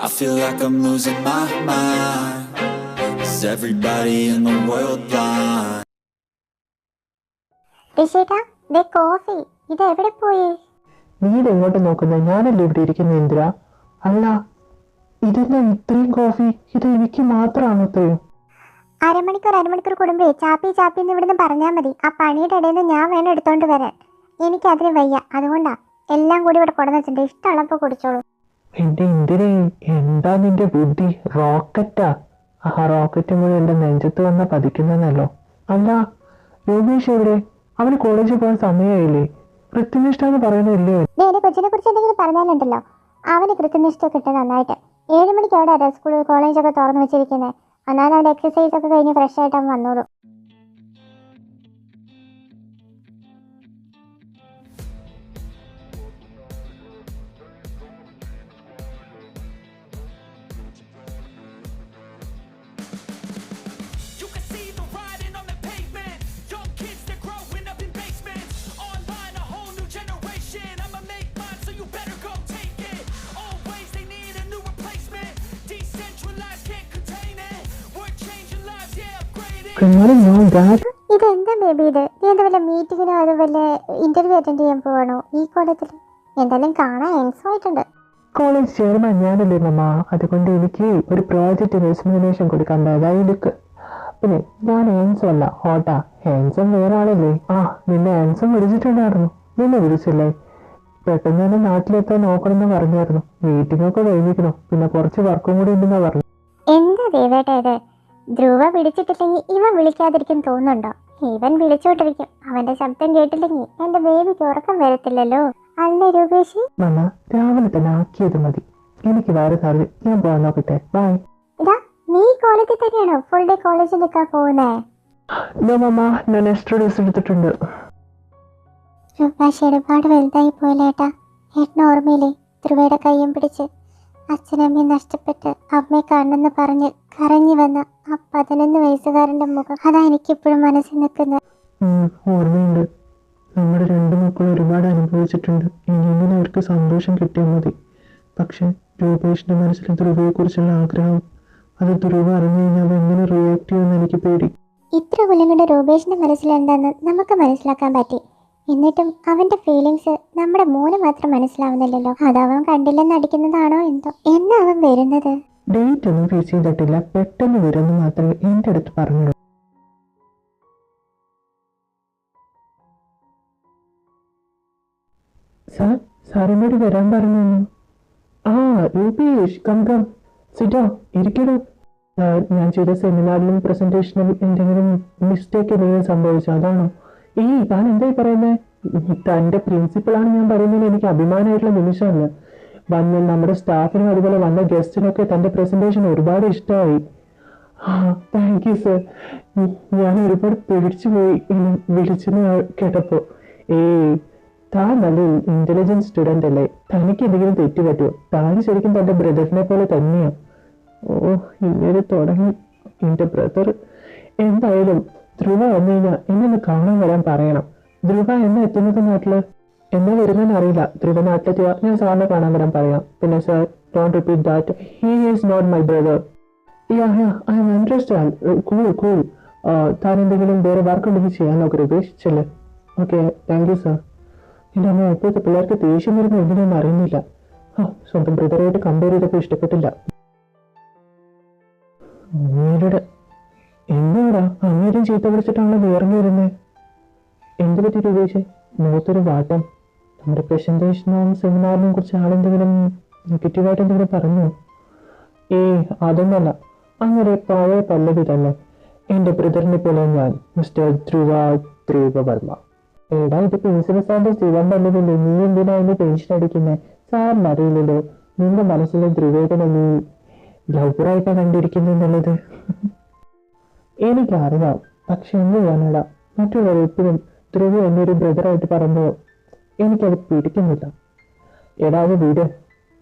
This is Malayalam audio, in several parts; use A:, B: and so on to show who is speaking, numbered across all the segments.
A: I feel like I'm losing my mind. Is everybody in the world blind?
B: ഋഷിട്ടാ, ദേ കോഫി. ഇത് എവിടെ പോയി?
C: നീ ഇതെങ്ങോട്ട് നോക്കുന്നത്? ഞാനല്ലേ ഇവിടെ ഇരിക്കുന്നത് ഇന്ദിര. അല്ല, ഇതെന്താ ഇത്രയും കോഫി? ഇത് എനിക്ക് മാത്രമാണ് ഇത്രയും?
B: അരമണിക്കൂർ കൂടുമ്പേ ചാപ്പി എന്ന് ഇവിടുന്ന് പറഞ്ഞാൽ മതി. ആ പണിയുടെ ഇടയിൽ നിന്ന് ഞാൻ വേണം എടുത്തോണ്ട് വരാൻ. എനിക്ക് അതിന് വയ്യ, അതുകൊണ്ടാ എല്ലാം കൂടി ഇവിടെ കൊണ്ടുവന്നിട്ടുണ്ട്. ഇഷ്ടമുള്ളപ്പോ കുടിച്ചോളൂ.
C: എന്റെ ഇന്ദിരേ, എന്താ നിന്റെ ബുദ്ധി? റോക്കറ്റാ? ആ റോക്കറ്റും കൂടി എന്റെ നെഞ്ചത്ത് വന്ന പതിക്കുന്നല്ലോ. അല്ല, യോഗേഷ് എവിടെ? അവന് കോളേജിൽ പോകാൻ സമയമായില്ലേ? കൃത്യനിഷ്ഠ എന്ന് പറയുന്നില്ലേ?
B: എന്റെ കൊച്ചിനെ കുറിച്ച് എന്തെങ്കിലും പറഞ്ഞാലുണ്ടല്ലോ, അവന് കൃത്യനിഷ്ഠ കിട്ടും നന്നായിട്ട്. 7 മണിക്ക് അവിടെ സ്കൂൾ കോളേജൊക്കെ തുറന്നു വെച്ചിരിക്കുന്നത്. എന്നാൽ അവന്റെ എക്സസൈസ് ഒക്കെ കഴിഞ്ഞ് ഫ്രഷ് ആയിട്ട് അവൻ വന്നോളൂ. ഇതെന്താ ബേബി ഇത്? നീ എന്താ വല്ല മീറ്റിങ്ങിനോ അതുപോലെ ഇന്റർവ്യൂ അറ്റൻഡ് ചെയ്യാൻ പോവാണോ ഈ കോളേജിൽ? എന്തായാലും കാണാൻ എൻസോയിട്ടുണ്ട്.
C: കോളേജ് ചെയർമാൻ ഞാനല്ലേ മമ്മ, അതുകൊണ്ട് എനിക്ക് ഒരു പ്രോജക്റ്റ് റെസിഗ്നേഷൻ കൊടുക്കാൻ എടുക്ക്. പിന്നെ ഞാൻ ഹേൻസം അല്ല, ഹോട്ടാ. ഹേൻസം വേറെ ആളല്ലേ? ആ, നിന്നെ ഹേൻസം വിളിച്ചിട്ടുണ്ടായിരുന്നു. നിന്നെ വിളിച്ചില്ലേ? പെട്ടെന്ന് തന്നെ നാട്ടിലെത്താൻ നോക്കണമെന്ന് പറഞ്ഞായിരുന്നു. മീറ്റിംഗൊക്കെ കഴിഞ്ഞിരിക്കണോ, പിന്നെ കുറച്ച് വർക്കും കൂടി ഉണ്ടെന്നാ പറഞ്ഞു.
B: എന്താ ദേവേട്ടാ ഇത്? ധ്രുവ വിളിച്ചിട്ടില്ലെങ്കിൽ ഇവൻ വിളിക്കാതിരിക്കും തോന്നുന്നുണ്ടോ? ഇവൻ വിളിച്ചോണ്ടിരിക്കും. അവന്റെ ശബ്ദം കേട്ടില്ലെങ്കിൽ എന്റെ ബേബിക്ക് ഉറക്കം വരത്തില്ലല്ലോ. അല്ലേ രൂപേഷ്?
C: മമ്മ, രാവിലെ തന്നെ ആക്കിയത് മതി. എനിക്ക് വേറെ സാറി, ഞാൻ പോകാൻ നോക്കട്ടെ. ബൈ.
B: ഇതാ, നീ കോളേജിൽ തന്നെയാണോ ഫുൾ ഡേ കോളേജിൽ നിൽക്കാൻ പോകുന്നേ?
C: മമ്മ, ഞാൻ എക്സ്ട്രാ ഡ്രസ് എടുത്തിട്ടുണ്ട്.
B: രൂപേഷ് ഒരുപാട് വലുതായി പോയില്ലേട്ടാ. ഏട്ടന് ഓർമ്മയില്ലേ ധ്രുവയുടെ കയ്യും പിടിച്ച് അച്ഛനമ്മയും നഷ്ടപ്പെട്ട് അമ്മയെ കാണണമെന്ന് പറഞ്ഞ് കരഞ്ഞു വന്ന ആ 11 വയസ്സുകാരന്റെ മുഖം? അതാ എനിക്കിപ്പോഴും മനസ്സിൽ നിൽക്കുന്നത്.
C: ഓർമ്മയുണ്ട്. നമ്മുടെ 2 മക്കളും ഒരുപാട് അനുഭവിച്ചിട്ടുണ്ട്. ഇനി അവർക്ക് സന്തോഷം കിട്ടിയാൽ മതി. പക്ഷെ രൂപേഷിന്റെ മനസ്സിൽ ധ്രുവയെ കുറിച്ചുള്ള ആഗ്രഹം, അത് ധ്രുവ അറിഞ്ഞു കഴിഞ്ഞാൽ എങ്ങനെ റിയാക്ട് ചെയ്യുമെന്ന് എനിക്ക് പേടി.
B: ഇത്ര കൊല്ലം കൊണ്ട് രൂപേഷിന്റെ മനസ്സിലെന്താന്ന് നമുക്ക് മനസ്സിലാക്കാൻ പറ്റി. എന്നിട്ടും അവന്റെ ഫീലിങ്സ് നമ്മുടെ മോന് മാത്രം മനസ്സിലാവുന്നില്ലല്ലോ. അതവൻ കണ്ടില്ലെന്ന് അടിക്കുന്നതാണോ എന്തോ. എന്നാ അവൻ വരുന്നത്?
C: ഡേറ്റ് ഒന്നും ഫിക്സ് ചെയ്തിട്ടില്ല, പെട്ടെന്ന് വരുമെന്ന് മാത്രമേ എൻ്റെ അടുത്ത് പറഞ്ഞുള്ളൂ. സാറിനോട് വരാൻ പറഞ്ഞു. ആ രൂപേഷ്, കം സിറ്റോ, ഇരിക്കണോ. ഞാൻ ചെയ്ത സെമിനാറിലും പ്രസന്റേഷനിലും എന്തെങ്കിലും മിസ്റ്റേക്ക് എന്തെങ്കിലും സംഭവിച്ചു? അതാണോ? താൻ എന്തായി പറയുന്നത്? തൻ്റെ പ്രിൻസിപ്പളാണ് ഞാൻ പറയുന്നത്. എനിക്ക് അഭിമാനമായിട്ടുള്ള നിമിഷമല്ല. നമ്മുടെ സ്റ്റാഫിനും അതുപോലെ വന്ന ഗസ്റ്റിനൊക്കെ തൻ്റെ പ്രസന്റേഷൻ ഒരുപാട് ഇഷ്ടമായി. Thank you sir. ഞാൻ ഒരുപാട് പേടിച്ചു പോയി വിളിച്ചെന്ന് കേട്ടപ്പോൾ. താൻ നല്ല ഇന്റലിജന്റ് സ്റ്റുഡൻ്റ് അല്ലേ? തനിക്ക് എന്തെങ്കിലും തെറ്റ് പറ്റുമോ? താൻ ശരിക്കും തൻ്റെ ബ്രദറിനെ പോലെ തന്നെയാണ്. ഇങ്ങനെ തുടങ്ങി എൻ്റെ ബ്രദർ. എന്തായാലും ധ്രുവ വന്നു കഴിഞ്ഞാൽ എന്നെ കാണാൻ വരാൻ പറയണം. ധ്രുവ എന്നാ എത്തുന്നത് നാട്ടില്? എന്നാ വരുന്നതെന്ന് അറിയില്ല. ധ്രുവ നാട്ടിലെത്തിയ ഞാൻ സാറിനെ കാണാൻ വരാൻ പറയാം. പിന്നെ sir, don't repeat that. He is not my brother. I am interested. Cool. താൻ എന്തെങ്കിലും വേറെ വർക്ക് ഉണ്ടെങ്കിൽ ചെയ്യാൻ നോക്ക് രൂപേഷ്. ചെല്ല്. Okay, thank you sir. എൻ്റെ അമ്മ, ഇപ്പോഴത്തെ പിള്ളേർക്ക് ദേഷ്യം വരുന്ന എന്തിനൊന്നും അറിയുന്നില്ല. സ്വന്തം ബ്രദറായിട്ട് കമ്പയർ ചെയ്തപ്പോൾ ഇഷ്ടപ്പെട്ടില്ല. അങ്ങേരുടെ എന്താടാ അങ്ങേരും ചീത്ത വിളിച്ചിട്ടാണല്ലോ ഇറങ്ങി വരുന്നത്? എന്ത് പറ്റി രൂപേഷ്? മുഖത്തൊരു വാട്ടം. നമ്മുടെ പ്രസന്റേഷനും സെമിനാറിനെ കുറിച്ച് ആളെന്തെങ്കിലും നെഗറ്റീവായിട്ട് എന്തെങ്കിലും പറഞ്ഞോ? അതൊന്നല്ല. അങ്ങനെ പഴയ പല്ലവി തന്നെ. എൻ്റെ ബ്രദറിനെ പോലെ ഞാൻ, മിസ്റ്റർ ധ്രുവ വർമ്മ. എടാ, ഇത് പ്രിൻസിപ്പൽ സാറിന്റെ സ്ഥിരം പല്ലവില്ലേ? നീ എന്തിനാ അതിന് ടെൻഷൻ അടിക്കുന്നത്? സാറിന് അറിയില്ലല്ലോ നിന്റെ മനസ്സിലെ ധ്രുവയുടെ നീ ലവറായിട്ടാണ് കണ്ടിരിക്കുന്നുള്ളത്. എനിക്കറിയാം. പക്ഷെ എന്ത് ചെയ്യാനടാ, മറ്റുള്ളവർ എപ്പോഴും ധ്രുവ എന്നൊരു ബ്രദറായിട്ട് പറയുമ്പോൾ എനിക്കത് പിടിക്കുന്നില്ല. എടാ, അത് വീട്.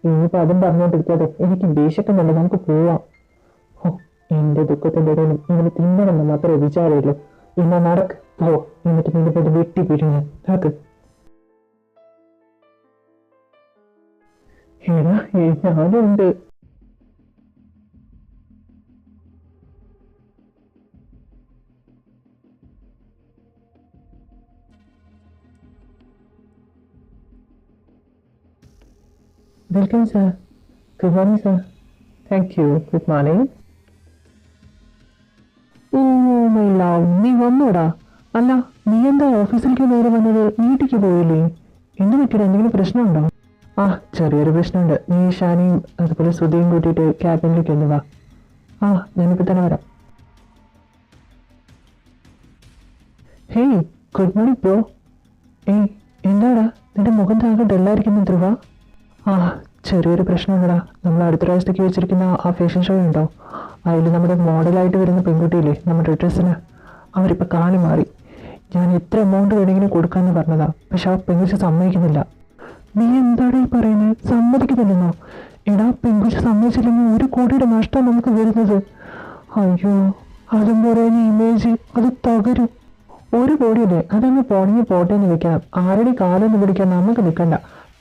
C: ഇനിയിപ്പോൾ അതും പറഞ്ഞുകൊണ്ടിരിക്കാതെ എനിക്ക് ദേഷ്യക്കുന്നുണ്ട്. നമുക്ക് പോവാം. എൻ്റെ ദുഃഖത്തിൻ്റെ ഇടയിലും ഇങ്ങനെ തിന്നണമെന്ന് മാത്രമേ വിചാരമുള്ളൂ. ഇന്ന നടക്ക് പോ. എന്നിട്ട് നിന്റെ പേര് വെട്ടി പിരിഞ്ഞ് നടക്ക്. ഞാനും ഉണ്ട്. Welcome sir. Good morning sir. Thank you. Good morning. Oh my love, നീ വന്നോടാ. അല്ല, നീ എന്താ ഓഫീസിലേക്ക് നേരെ വന്നത്? വീട്ടിലേക്ക് പോയില്ലേ? എന്ത് പറ്റിയത്? എന്തെങ്കിലും പ്രശ്നമുണ്ടോ? ആ, ചെറിയൊരു പ്രശ്നമുണ്ട്. നീ ഷാനിയും അതുപോലെ ശ്രുതിയും കൂട്ടിയിട്ട് ക്യാബിനിലേക്ക് ഒന്ന് വാ. ആ, ഞാനിപ്പോൾ തന്നെ വരാം. Hey, good morning bro. ഏയ്, എന്താടാ നിന്റെ മുഖം താങ്കൾ ഡല്ലായിരിക്കുന്നു ധ്രുവ? ആ, ചെറിയൊരു പ്രശ്നമുണ്ടടാ. നമ്മൾ അടുത്ത പ്രാവശ്യത്തേക്ക് വെച്ചിരിക്കുന്ന ആ ഫാഷൻ ഷോ ഉണ്ടോ, അതിൽ നമ്മുടെ മോഡലായിട്ട് വരുന്ന പെൺകുട്ടിയില്ലേ നമ്മുടെ ഡ്രസ്സിന്, അവരിപ്പോൾ കാലി മാറി. ഞാൻ എത്ര എമൗണ്ട് വേണമെങ്കിലും കൊടുക്കാമെന്ന് പറഞ്ഞതാ, പക്ഷെ ആ പെൺകുട്ടി സമ്മതിക്കുന്നില്ല. നീ എന്താണ് ഈ പറയുന്നത്? സമ്മതിക്കുന്നില്ലെന്നോ? എടാ, പെൺകുട്ടി സമ്മതിച്ചില്ലെങ്കിൽ 1 കോടിയുടെ നഷ്ടം നമുക്ക് വരുന്നത്. അയ്യോ, അതും പറയുന്ന ഇമേജ് അത് തകരും. 1 കോടിയല്ലേ, അതങ്ങ് പോണെങ്കിൽ പോട്ടെ എന്ന് വെക്കാം. ആരുടെ കാലൊന്നും പിടിക്കാൻ നമുക്ക് നിൽക്കണ്ട.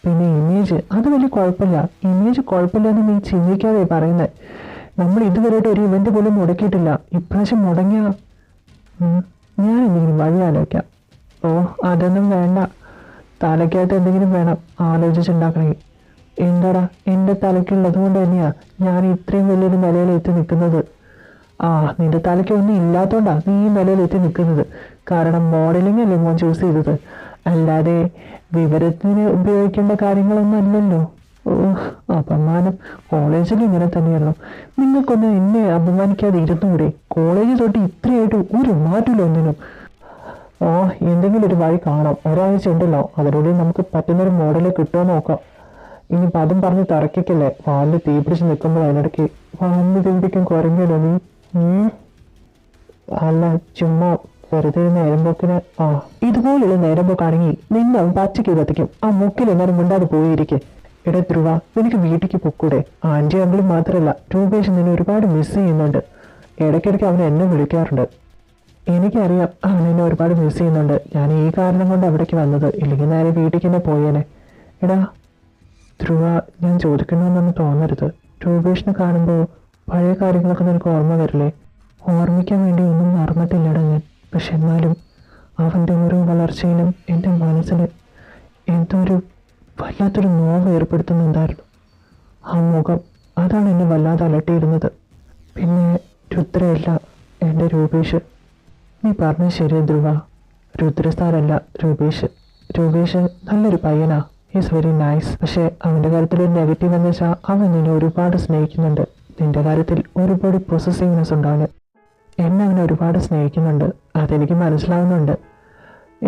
C: പിന്നെ ഇമേജ് അത് വലിയ കുഴപ്പമില്ല. ഇമേജ് കുഴപ്പമില്ലെന്ന് നീ ചിന്തിക്കാതെ പറയുന്നത്. നമ്മൾ ഇതുവരെയായിട്ട് ഒരു ഇവന്റ് പോലും മുടക്കിയിട്ടില്ല. ഇപ്രാവശ്യം മുടങ്ങിയ ഞാൻ എന്തെങ്കിലും വഴി ആലോചിക്കാം. ഓ, അതൊന്നും വേണ്ട. തലയ്ക്കകത്ത് എന്തെങ്കിലും വേണം ആലോചിച്ചുണ്ടാക്കണമെങ്കിൽ. എന്താടാ, എൻ്റെ തലയ്ക്കുള്ളത് കൊണ്ട് തന്നെയാ ഞാൻ ഇത്രയും വലിയൊരു നിലയിൽ എത്തി നിൽക്കുന്നത്. ആ, നിന്റെ തലയ്ക്ക് ഒന്നും ഇല്ലാത്തതുകൊണ്ടാ നീ ഈ നിലയിൽ എത്തി നിൽക്കുന്നത്. കാരണം മോഡലിംഗ് അല്ലേ മോൻ ചൂസ് ചെയ്തത്, അല്ലാതെ വിവരത്തിന് ഉപയോഗിക്കേണ്ട കാര്യങ്ങളൊന്നും അല്ലല്ലോ. ഓ, അപമാനം. കോളേജിൽ ഇങ്ങനെ തന്നെയായിരുന്നു. നിങ്ങൾക്കൊന്ന് എന്നെ അപമാനിക്കാതെ ഇരുന്നുകൂടെ? കോളേജ് തൊട്ട് ഇത്രയായിട്ട് ഒരു മാറ്റില്ല ഒന്നിനും. ഓ, എന്തെങ്കിലും ഒരു വഴി കാണാം. ഒരാഴ്ച ഉണ്ടല്ലോ, അതിനുള്ളിൽ നമുക്ക് പറ്റുന്നൊരു മോഡൽ കിട്ടുമോ നോക്കാം. ഇനിയിപ്പോൾ അതും പറഞ്ഞ് തറക്കിക്കല്ലേ. വാലിൽ തീ പിടിച്ച് നിൽക്കുമ്പോൾ അതിനിടയ്ക്ക് വാലിന് തീ പിടിക്കാൻ കുറഞ്ഞല്ലോ നീ. അല്ല, ചുമ്മാ വെറുതെ നേരമ്പോക്കിന്. ആ, ഇതുപോലുള്ള നേരമ്പോക്കാണെങ്കിൽ നിന്നെ അവൻ പച്ചയ്ക്ക് കത്തിക്കും. ആ മുക്കിൽ എങ്ങാനും കൊണ്ടാതെ പോയിരിക്കെ. എടാ ധ്രുവ, നിനക്ക് വീട്ടിലേക്ക് പൊക്കൂടെ? ആൻറ്റി അങ്കിളും മാത്രമല്ല, രൂപേഷ് നിന്നെ ഒരുപാട് മിസ് ചെയ്യുന്നുണ്ട്. ഇടയ്ക്കിടയ്ക്ക് അവൻ എന്നെ വിളിക്കാറുണ്ട്. എനിക്കറിയാം അവൻ എന്നെ ഒരുപാട് മിസ് ചെയ്യുന്നുണ്ട്. ഞാൻ ഈ കാരണം കൊണ്ട് അവിടേക്ക് വന്നത്, ഇല്ലെങ്കിൽ നേരെ വീട്ടിലേക്ക് തന്നെ പോയേനെ. എടാ ധ്രുവ, ഞാൻ ചോദിക്കണമെന്നൊന്നും തോന്നരുത്. രൂപേഷിനെ കാണുമ്പോൾ പഴയ കാര്യങ്ങളൊക്കെ നിനക്ക് ഓർമ്മ വരില്ലേ? ഓർമ്മിക്കാൻ വേണ്ടി ഒന്നും മറന്നിട്ടില്ലടാ ഞാൻ. പക്ഷെ എന്നാലും അവൻ്റെ ഓരോ വളർച്ചയിലും എൻ്റെ മനസ്സിന് എന്തോ ഒരു വല്ലാത്തൊരു നോവ് ഏർപ്പെടുത്തുന്നുണ്ടായിരുന്നു. ആ മുഖം, അതാണ് എന്നെ വല്ലാതെ അലട്ടിയിരുന്നത്. പിന്നെ രുദ്രയല്ല, എൻ്റെ രൂപേഷ്. നീ പറഞ്ഞത് ശരി ധ്രുവ. രുദ്രസാരല്ല രൂപേഷ്. രൂപേഷ് നല്ലൊരു പയ്യനാ, ഈസ് വെരി നൈസ്. പക്ഷേ അവൻ്റെ കാര്യത്തിലൊരു നെഗറ്റീവ് എന്ന് വെച്ചാൽ അവൻ നിന്നെ ഒരുപാട് സ്നേഹിക്കുന്നുണ്ട്. നിൻ്റെ കാര്യത്തിൽ ഒരുപാട് പൊസസീവ്നെസ് ഉണ്ട്. എന്നെ അവനെ ഒരുപാട് സ്നേഹിക്കുന്നുണ്ട്. അതെനിക്ക് മനസ്സിലാവുന്നുണ്ട്.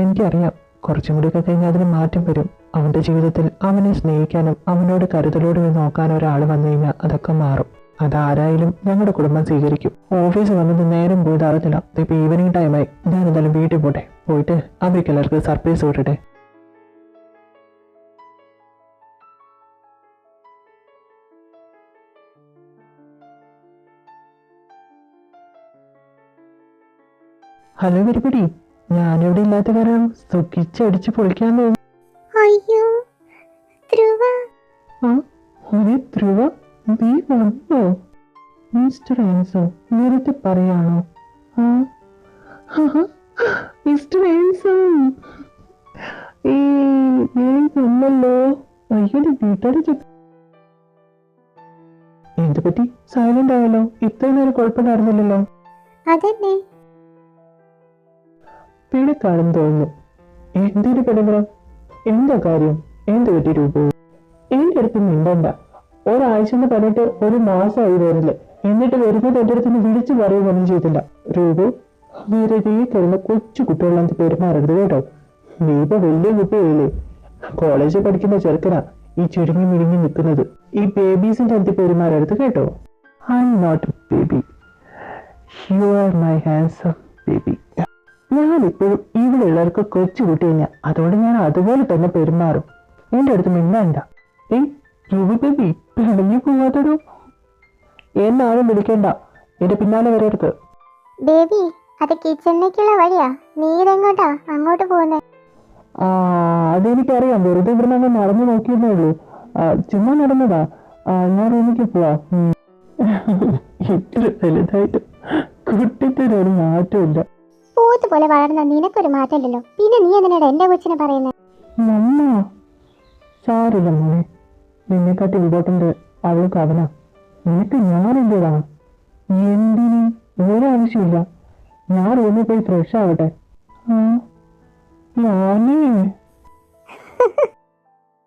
C: എനിക്കറിയാം കുറച്ചും കൂടിയൊക്കെ കഴിഞ്ഞാൽ അതിന് മാറ്റം വരും. അവൻ്റെ ജീവിതത്തിൽ അവനെ സ്നേഹിക്കാനും അവനോട് കരുതലോടെ നോക്കാനും ഒരാൾ വന്നു കഴിഞ്ഞാൽ അതൊക്കെ മാറും. അതാരായാലും ഞങ്ങളുടെ കുടുംബം സ്വീകരിക്കും. ഓഫീസ് വന്നത് നേരം പോയത് അറിഞ്ഞില്ല. ഇപ്പോൾ ഈവനിങ് ടൈമായി. ഞാൻ എന്തായാലും വീട്ടിൽ പോട്ടെ. പോയിട്ട് അവർക്ക് എല്ലാവർക്കും സർപ്രൈസ് വിടട്ടെ. ഹലോ പരിപടി, ഞാനിവിടെ ഇല്ലാത്ത കാരണം സുഖിച്ചടിച്ച് പൊളിക്കാൻ തോന്നുന്നു.
B: അയ്യോ ധ്രുവ.
C: ആ, ഒരു ധ്രുവ, നീ വന്നോ? മിസ്റ്റർ ഏൻസോ, നേരത്തെ പറയാണോ? ആ, മിസ്റ്റർ ഏൻസോ, വന്നല്ലോ. അയ്യോ, വീട്ടുകാരെ എന്ത് പറ്റി? സൈലന്റ് ആയല്ലോ. ഇത്രയും നേരം കുഴപ്പമുണ്ടായിരുന്നില്ലല്ലോ.
B: അതന്നെ.
C: പിണക്കാണെന്ന് തോന്നുന്നു. എന്തൊരു പിണങ്ങണം? എന്താ കാര്യം? എന്ത് പറ്റി രൂപ? എൻ്റെ അടുത്ത് മിണ്ടണ്ട. ഒരാഴ്ച എന്ന് പറഞ്ഞിട്ട് 1 മാസമായി വരില്ല. എന്നിട്ട് വരുന്നത് എൻ്റെ അടുത്ത് വിളിച്ചു പറയുകയൊന്നും ചെയ്തില്ല. രൂപു, വെറുതെ തരുന്ന കൊച്ചു കുട്ടികളെന്ത് പെരുമാറരുത് കേട്ടോ. നീ ഇപ്പൊ വലിയ കുട്ടിയായില്ലേ. കോളേജിൽ പഠിക്കുന്ന ചെറുക്കനാ ഈ ചുരുങ്ങി മിഴുങ്ങി നിൽക്കുന്നത്. ഈ ബേബീസിന്റെ അടുത്ത് പെരുമാറരുത് കേട്ടോ. I am not a baby. You are my handsome baby. ഞാനിപ്പോഴും ഇവിടെ ഉള്ളവർക്ക് കൊച്ചു കുട്ടി കഴിഞ്ഞാൽ അതുകൊണ്ട് ഞാൻ അതുപോലെ തന്നെ പെരുമാറും. എൻ്റെ അടുത്ത് മിണ്ടണ്ട. രൂപി ബേബി, പിണങ്ങി പോവാത്തടോ. എന്നാരും വിളിക്കണ്ട. എന്റെ പിന്നാലെ വരരുത്.
B: ബേബി, അത് കിച്ചണിലേക്കുള്ള വഴിയാ. നീ ഇതെങ്ങോട്ടാ അങ്ങോട്ട് പോകുന്നേ?
C: ആ, അതെനിക്കറിയാം. വെറുതെ ഇവിടുന്ന് അങ്ങ് നടന്നു നോക്കിയിരുന്നേ ഉള്ളൂ. ചുമ്മാ നടന്നതാ. ഞാൻ റൂമിലേക്ക് പോവാ. ഇത്ര വലുതായിട്ട് കുട്ടിക്കൊരു മാറ്റമില്ല.
B: പോത്ത് പോലെ വളർന്ന നിനക്കൊരു മാറ്റമില്ലല്ലോ. പിന്നെ നീ എന്തിനാണ് എന്റെ കൊച്ചിനെ പറയുന്നത്?
C: നമ്മ സാരില്ല മോനെ. നിന്നെക്കാട്ടി ഇമ്പോർട്ടൻ്റ് അവൾക്ക് അവനാ. നിനക്ക് ഞാൻ എന്റേതാ. എന്തിനും ഒരാവശ്യമില്ല. ഞാൻ റൂമിൽ പോയി ഫ്രഷ് ആവട്ടെ. മോനെ